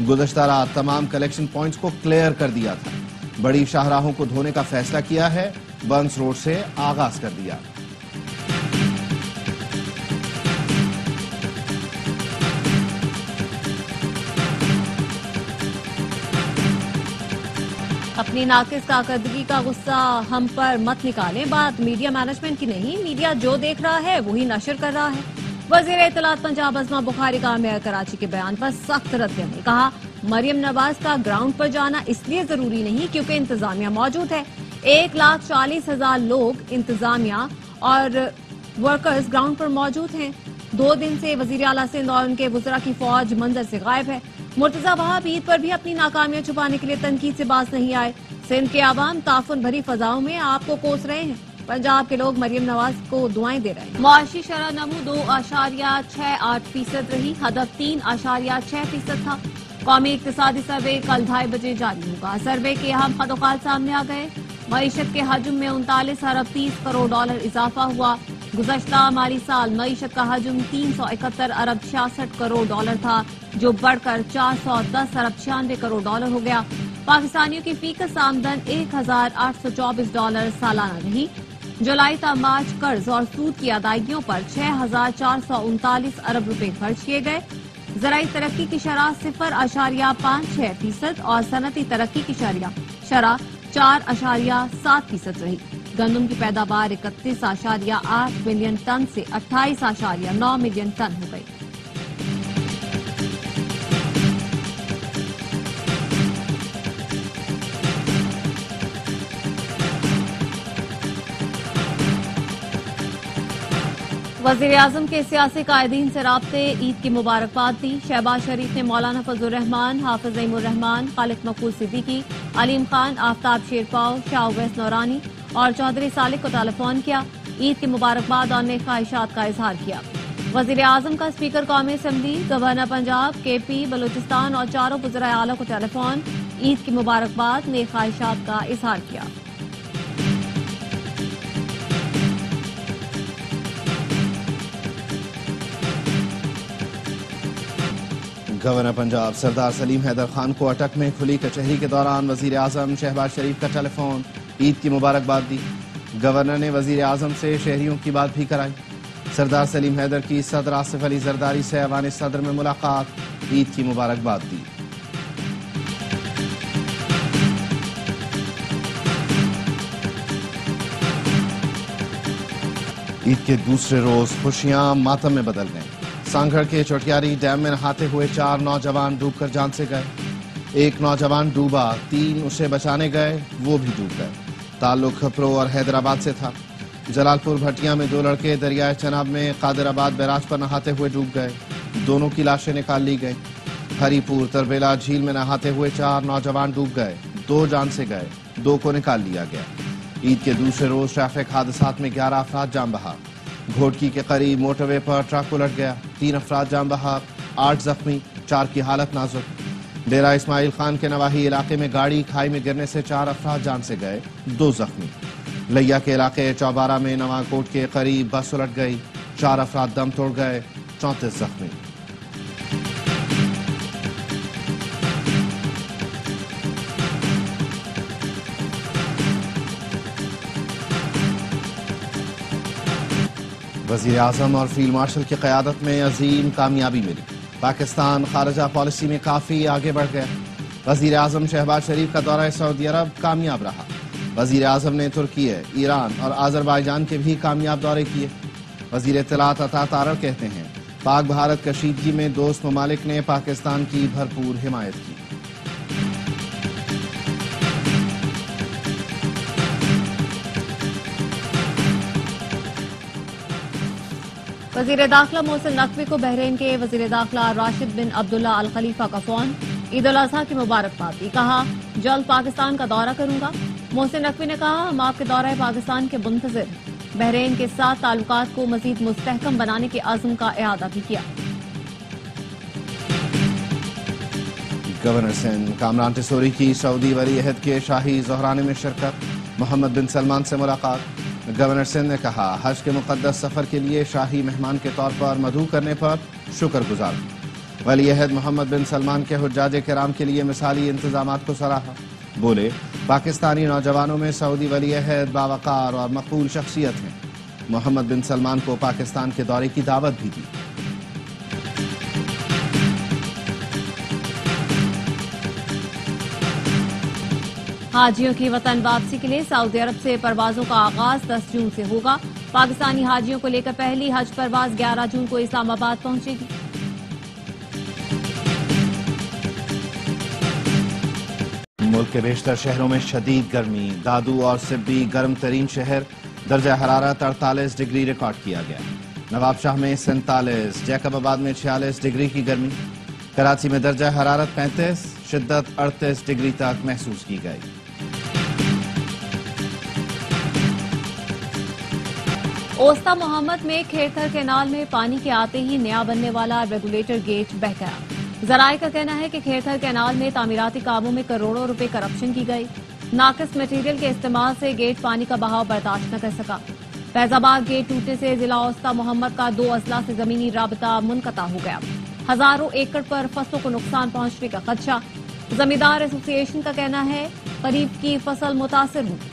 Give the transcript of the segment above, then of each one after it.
گزشتہ رات تمام کلیکشن پوائنٹس کو کلیئر کر دیا تھا۔ بڑی شاہراہوں کو دھونے کا فیصلہ کیا ہے، برنس روڈ سے آغاز کر دیا۔ اپنی ناقص کارکردگی کا غصہ ہم پر مت نکالیں، بات میڈیا مینجمنٹ کی نہیں، میڈیا جو دیکھ رہا ہے وہی نشر کر رہا ہے۔ وزیر اطلاعات پنجاب ازما بخاری کا میئر کراچی کے بیان پر سخت رد عمل، کہا مریم نواز کا گراؤنڈ پر جانا اس لیے ضروری نہیں کیونکہ انتظامیہ موجود ہے۔ 1,40,000 لوگ انتظامیہ اور ورکرز گراؤنڈ پر موجود ہیں۔ 2 دن سے وزیر اعلیٰ سندھ اور ان کے وزراء کی فوج منظر سے غائب ہے۔ مرتضی وہاب عید پر بھی اپنی ناکامیاں چھپانے کے لیے تنقید سے باز نہیں آئے۔ سندھ کے عوام تعفن بھری فضاؤں میں آپ کو کوس رہے ہیں، پنجاب کے لوگ مریم نواز کو دعائیں دے رہے ہیں۔ معاشی شرح نمو 2.68% رہی، ہدف 3.6% تھا۔ قومی اقتصادی سروے کل 2:30 بجے جاری ہوگا۔ سروے کے اہم خدوخال سامنے آ گئے۔ معیشت کے حجم میں 39 ارب 30 کروڑ ڈالر اضافہ ہوا۔ گزشتہ مالی سال معیشت کا حجم 371 ارب 66 کروڑ ڈالر تھا، جو بڑھ کر 410 ارب 96 کروڑ ڈالر ہو گیا۔ پاکستانیوں کی فی کس آمدن 1,824 ڈالر سالانہ رہی۔ جولائی تا مارچ قرض اور سود کی ادائیگیوں پر 6,439 ارب روپے خرچ کیے گئے۔ زرعی ترقی کی شرح 0.56% اور صنعتی ترقی کی شرح 4.7% رہی۔ گندم کی پیداوار 31.8 ملین ٹن سے 28.9 ملین ٹن ہو گئی۔ وزیر اعظم کے سیاسی قائدین سے رابطے، عید کی مبارکباد دی۔ شہباز شریف نے مولانا فضل الرحمان، حافظ نعیم الرحمان، خالد مقبول صدیقی، علیم خان، آفتاب شیرپاؤ، شاہ اویس نورانی اور چودھری صالح کو ٹیلی فون کیا، عید کی مبارکباد اور نیک خواہشات کا اظہار کیا۔ وزیر اعظم کا اسپیکر قومی اسمبلی، گورنر پنجاب، کے پی، بلوچستان اور چاروں وزرائے اعلیٰ کو ٹیلی فون، عید کی مبارکباد، نیک خواہشات کا اظہار کیا۔ گورنر پنجاب سردار سلیم حیدر خان کو اٹک میں کھلی کچہری کے دوران وزیر اعظم شہباز شریف کا ٹیلی فون، عید کی مبارکباد دی۔ گورنر نے وزیر اعظم سے شہریوں کی بات بھی کرائی۔ سردار سلیم حیدر کی صدر آصف علی زرداری سے ایوان صدر میں ملاقات، عید کی مبارکباد دی۔ عید کے دوسرے روز خوشیاں ماتم میں بدل گئیں۔ سانگھڑ کے چوٹیاری ڈیم میں نہاتے ہوئے 4 نوجوان ڈوب کر جان سے گئے۔ ایک نوجوان ڈوبا، 3 اسے بچانے گئے، وہ بھی ڈوب گئے۔ تعلق کھپرو اور حیدرآباد سے تھا۔ جلال پور بھٹیاں میں 2 لڑکے دریائے چناب میں قادر آباد بیراج پر نہاتے ہوئے ڈوب گئے، دونوں کی لاشیں نکال لی گئیں۔ ہری پور تربیلا جھیل میں نہاتے ہوئے 4 نوجوان ڈوب گئے، 2 جان سے گئے، 2 کو نکال لیا گیا۔ عید کے دوسرے روز ٹریفک حادثات میں 11 افراد جان بحق۔ گھوٹکی کے قریب موٹر وے پر ٹرک الٹ گیا، 3 افراد جان بحق، 8 زخمی، 4 کی حالت نازک۔ ڈیرہ اسماعیل خان کے نواحی علاقے میں گاڑی کھائی میں گرنے سے 4 افراد جان سے گئے، 2 زخمی۔ لیا کے علاقے چوبارہ میں نواں کوٹ کے قریب بس الٹ گئی، 4 افراد دم توڑ گئے، 34 زخمی۔ وزیر اعظم اور فیلڈ مارشل کی قیادت میں عظیم کامیابی ملی۔ پاکستان خارجہ پالیسی میں کافی آگے بڑھ گیا۔ وزیر اعظم شہباز شریف کا دورہ سعودی عرب کامیاب رہا۔ وزیر اعظم نے ترکیے، ایران اور آذربائیجان کے بھی کامیاب دورے کیے۔ وزیر اطلاعات عطا تارڑ کہتے ہیں، پاک بھارت کشیدگی میں دوست ممالک نے پاکستان کی بھرپور حمایت کی۔ وزیر داخلہ محسن نقوی کو بحرین کے وزیر داخلہ راشد بن عبداللہ الخلیفہ کا فون، عید الاضحیٰ کی مبارکباد دی، کہا جلد پاکستان کا دورہ کروں گا۔ محسن نقوی نے کہا ہم آپ کے دورہ پاکستان کے منتظر ہیں۔ بحرین کے ساتھ تعلقات کو مزید مستحکم بنانے کے عزم کا اعادہ بھی کیا۔ گورنر سندھ کامران ٹیسوری کی سعودی ولی عہد کے شاہی زہرانے میں شرکت، محمد بن سلمان سے ملاقات۔ گورنر سندھ نے کہا حج کے مقدس سفر کے لیے شاہی مہمان کے طور پر مدعو کرنے پر شکر گزار۔ ولی عہد محمد بن سلمان کے حجاج کرام کے لیے مثالی انتظامات کو سراہا. بولے پاکستانی نوجوانوں میں سعودی ولی عہد باوقار اور مقبول شخصیت ہیں. محمد بن سلمان کو پاکستان کے دورے کی دعوت بھی دی. حاجیوں کی وطن واپسی کے لیے سعودی عرب سے پروازوں کا آغاز 10 جون سے ہوگا. پاکستانی حاجیوں کو لے کر پہلی حج پرواز 11 جون کو اسلام آباد پہنچے گی. ملک کے بیشتر شہروں میں شدید گرمی. دادو اور سبی گرم ترین شہر. درجہ حرارت 48 ڈگری ریکارڈ کیا گیا. نواب شاہ میں 47، جیکب آباد میں 46 ڈگری کی گرمی. کراچی میں درجہ حرارت 35، شدت 38 ڈگری تک محسوس کی گئی. اوسطا محمد میں کھیتر کینال میں پانی کے آتے ہی نیا بننے والا ریگولیٹر گیٹ بہہ گیا. ذرائع کا کہنا ہے کہ کھیتر کینال میں تعمیراتی کاموں میں کروڑوں روپے کرپشن کی گئی. ناقص مٹیریل کے استعمال سے گیٹ پانی کا بہاؤ برداشت نہ کر سکا. فیض آباد گیٹ ٹوٹنے سے ضلع اوسطا محمد کا 2 اضلاع سے زمینی رابطہ منقطع ہو گیا. ہزاروں ایکڑ پر فصلوں کو نقصان پہنچنے کا خدشہ. زمیندار ایسوسی ایشن کا کہنا ہے قریب کی فصل متاثر ہوئی.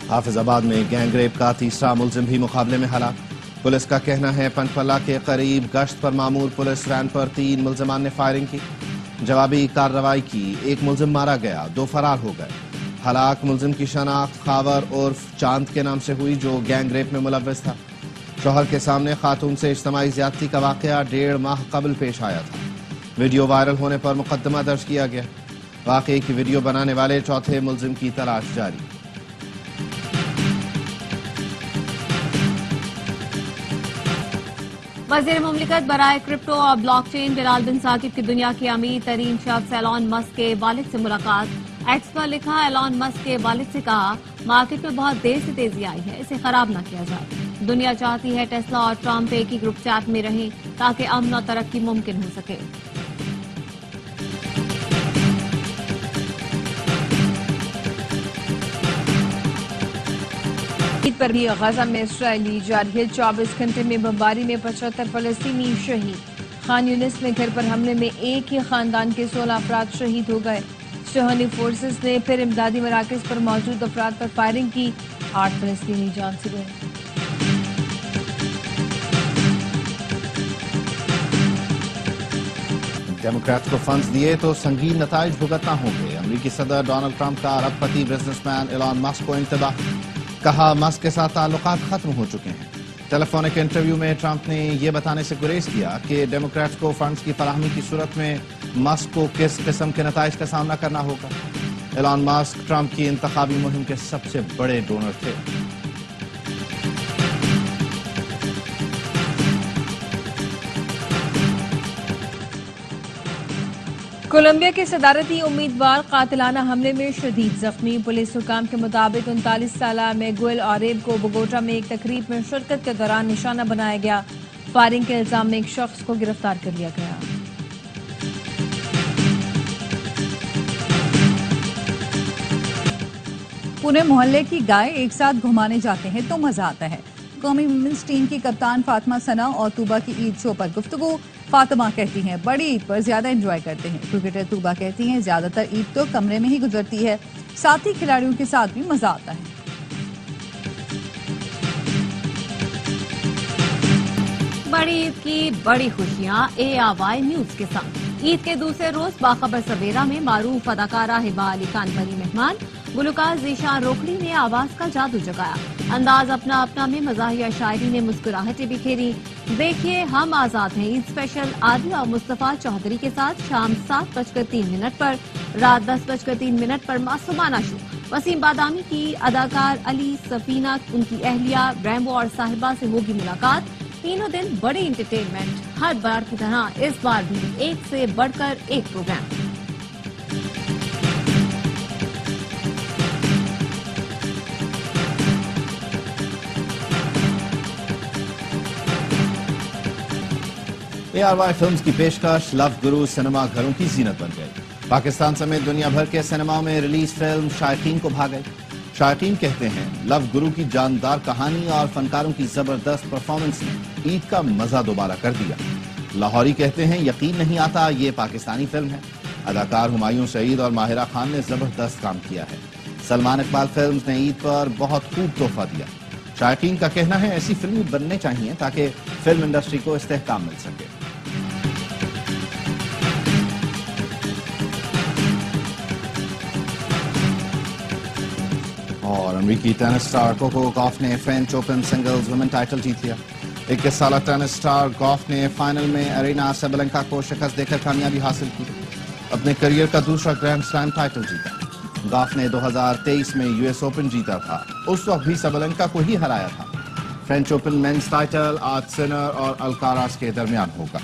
حافظ آباد میں گینگ ریپ کا تیسرا ملزم بھی مقابلے میں ہلاک. پولیس کا کہنا ہے پنچپلہ کے قریب گشت پر مامور پولیس وین پر 3 ملزمان نے فائرنگ کی. جوابی کارروائی کی. 1 ملزم مارا گیا، 2 فرار ہو گئے. ہلاک ملزم کی شناخت خاور عرف چاند کے نام سے ہوئی جو گینگ ریپ میں ملوث تھا. شوہر کے سامنے خاتون سے اجتماعی زیادتی کا واقعہ 1.5 ماہ قبل پیش آیا تھا. ویڈیو وائرل ہونے پر مقدمہ درج کیا گیا. واقعے کی ویڈیو بنانے والے چوتھے ملزم کی تلاش جاری. وزیر مملکت برائے کرپٹو اور بلاک چین بلال بن ثاقب کی دنیا کے امیر ترین شخص ایلان مسک کے والد سے ملاقات. ایکس پر لکھا ایلان مسک کے والد سے کہا مارکیٹ میں بہت دیر سے تیزی آئی ہے، اسے خراب نہ کیا جائے. دنیا چاہتی ہے ٹیسلا اور ٹرمپ ایک ہی گروپ چیٹ میں رہیں تاکہ امن اور ترقی ممکن ہو سکے. عید پر بھی غزہ میں اسرائیلی جاری ہے. 24 گھنٹے میں بمباری میں 75 فلسطینی شہید. خان یونس میں گھر پر حملے میں ایک ہی خاندان کے 16 افراد شہید ہو گئے. صہیونی فورسز نے پھر امدادی مراکز پر موجود افراد پر فائرنگ کی. 8 فلسطینی جان سے گئے. ڈیموکریٹس کو فنڈز دیے تو سنگین نتائج بھگتنا ہوں گے. امریکی صدر ڈونلڈ ٹرمپ کا ارب پتی بزنس مین ایلان مسک کو انتباہ. کہا مسک کے ساتھ تعلقات ختم ہو چکے ہیں. ٹیلی فونک انٹرویو میں ٹرمپ نے یہ بتانے سے گریز کیا کہ ڈیموکریٹس کو فنڈز کی فراہمی کی صورت میں مسک کو کس قسم کے نتائج کا سامنا کرنا ہوگا. ایلان مسک ٹرمپ کی انتخابی مہم کے سب سے بڑے ڈونر تھے. کولمبیا کے صدارتی امیدوار قاتلانہ حملے میں شدید زخمی. پولیس حکام کے مطابق 39 سالہ میگوئل اوریب کو بوگوٹا میں ایک تقریب میں شرکت کے دوران نشانہ بنایا گیا. فائرنگ کے الزام میں ایک شخص کو گرفتار کر لیا گیا. پورے محلے کی گائے ایک ساتھ گھمانے جاتے ہیں تو مزہ آتا ہے. قومی ویمنز ٹیم کی کپتان فاطمہ ثنا اور طوبہ کی عید شو پر گفتگو. فاطمہ کہتی ہیں بڑی عید پر زیادہ انجوائے کرتے ہیں. کرکٹر طوبہ کہتی ہیں زیادہ تر عید تو کمرے میں ہی گزرتی ہے، ساتھی کھلاڑیوں کے ساتھ بھی مزہ آتا ہے. بڑی عید کی بڑی خوشیاں ARY نیوز کے ساتھ. عید کے دوسرے روز باخبر سویرا میں معروف اداکارہ ہبہ علی خان بنی مہمان. گلوکار ذیشان روکڑی نے آواز کا جادو جگایا. انداز اپنا اپنا میں مزاحیہ شاعری نے مسکراہٹیں بکھیری. دیکھیے ہم آزاد ہیں عید اسپیشل عادل اور مصطفیٰ چودھری کے ساتھ شام 7:03 پر، رات 10:03 پر معصومانہ شو. وسیم بادامی کی اداکار علی سفینہ، ان کی اہلیہ ریمبو اور صاحبہ سے ہوگی ملاقات. تینوں دن بڑی انٹرٹینمنٹ. ہر بار کی طرح اس بار بھی ایک سے بڑھ کر ایک پروگرام. ARY فلمز کی پیشکش لو گرو سنیما گھروں کی زینت بن گئی. پاکستان سمیت دنیا بھر کے سنیماؤں میں ریلیز فلم شائقین کو بھا گئی. شائقین کہتے ہیں لو گرو کی جاندار کہانی اور فنکاروں کی زبردست پرفارمنس نے عید کا مزہ دوبارہ کر دیا۔ لاہوری کہتے ہیں یقین نہیں آتا یہ پاکستانی فلم ہے۔ اداکار ہمایوں سعید اور ماہرہ خان نے زبردست کام کیا ہے۔ سلمان اقبال فلمز نے عید پر بہت خوب تحفہ دیا۔ شائقین کا کہنا ہے ایسی فلمیں بننے چاہیے تاکہ فلم انڈسٹری کو استحکام مل سکے۔ اور امریکی ٹینس سٹار کوکو گاف نے French open singles women title جیت لیا۔ 21 سالہ ٹینس سٹار گاف نے فائنل میں ارینا سیبلنکا کو شکست دے کر کامیابی حاصل کی، اپنے کریئر کا دوسرا گرینڈ سلیم ٹائٹل جیتا۔ گاف نے 2023 میں US اوپن جیتا تھا، اس وقت بھی سیبلنکا کو ہی ہرایا تھا۔ فرینچ اوپن مینز ٹائٹل آج سنر اور الکاراز کے درمیان ہوگا۔